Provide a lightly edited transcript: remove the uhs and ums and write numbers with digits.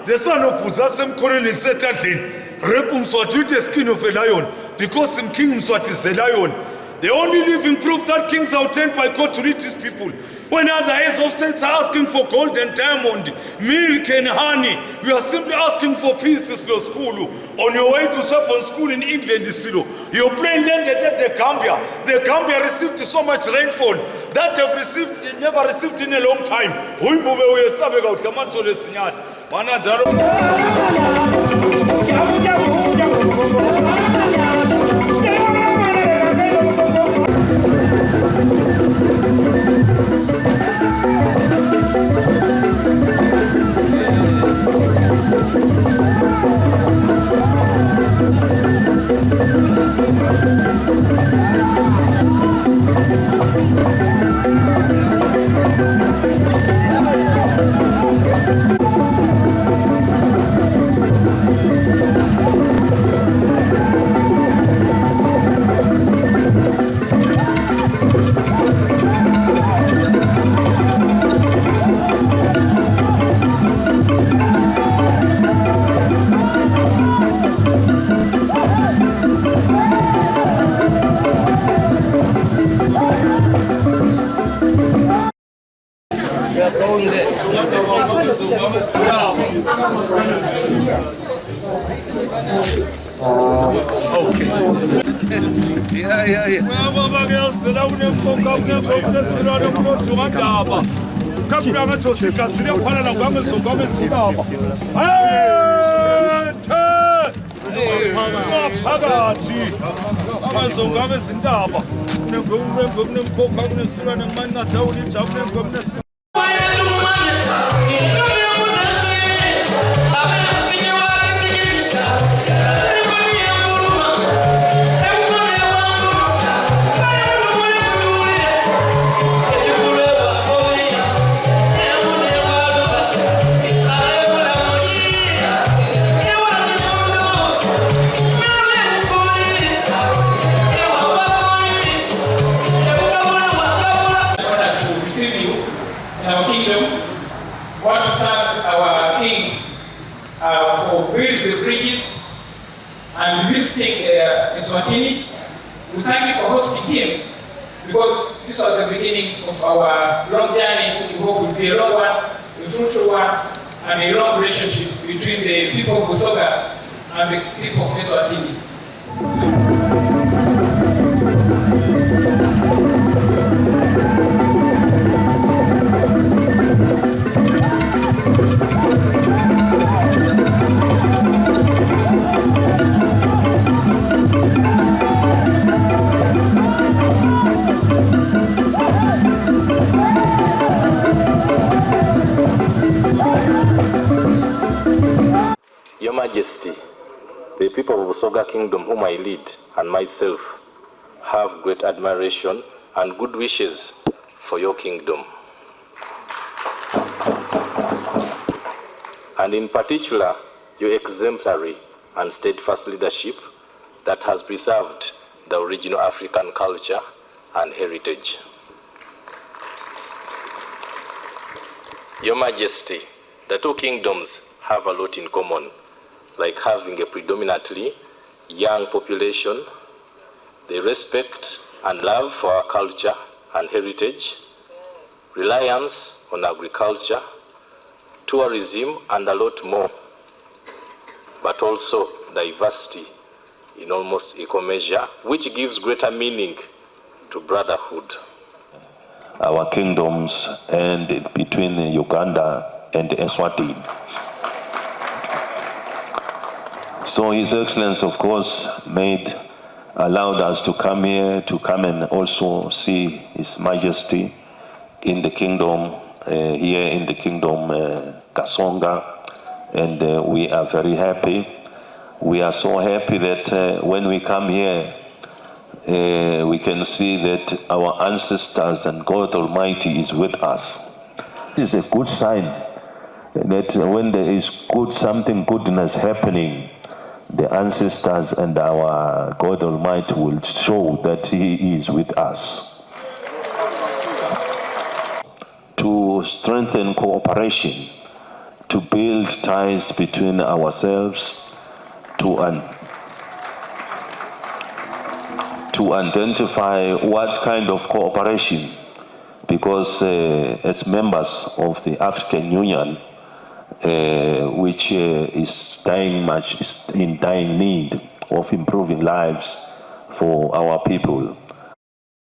The son of Busoga Cornel said that Rep Mswati with the skin of a lion, because King Mswati is a lion. The only living proof that kings are ordained by God to lead his people. When other heads of states are asking for gold and diamond, milk and honey, we are simply asking for peace, Silo School. On your way to Shepherd School in England, Silo, your plane landed at the Gambia. The Gambia received so much rainfall that they've never received in a long time. And visiting Mswati. We thank you for hosting him, because this was the beginning of our long journey, which we hope will be a long one, a fruitful one, and a long relationship between the people of Busoga and the people of Mswati. Your Majesty, the people of Busoga Kingdom whom I lead and myself have great admiration and good wishes for your kingdom. And in particular, your exemplary and steadfast leadership that has preserved the original African culture and heritage. Your Majesty, the two kingdoms have a lot in common, like having a predominantly young population, the respect and love for our culture and heritage, reliance on agriculture, tourism, and a lot more, but also diversity in almost equal measure, which gives greater meaning to brotherhood. Our kingdoms and between Uganda and Mswati. So His Excellency, of course, allowed us to come here, to come and also see His Majesty in the kingdom, here in the kingdom Kasonga, and we are very happy. We are so happy that when we come here, we can see that our ancestors and God Almighty is with us. It is a good sign that when there is something goodness happening, the ancestors and our God Almighty will show that He is with us. To strengthen cooperation, to build ties between ourselves, to identify what kind of cooperation, because as members of the African Union, which is in dying need of improving lives for our people,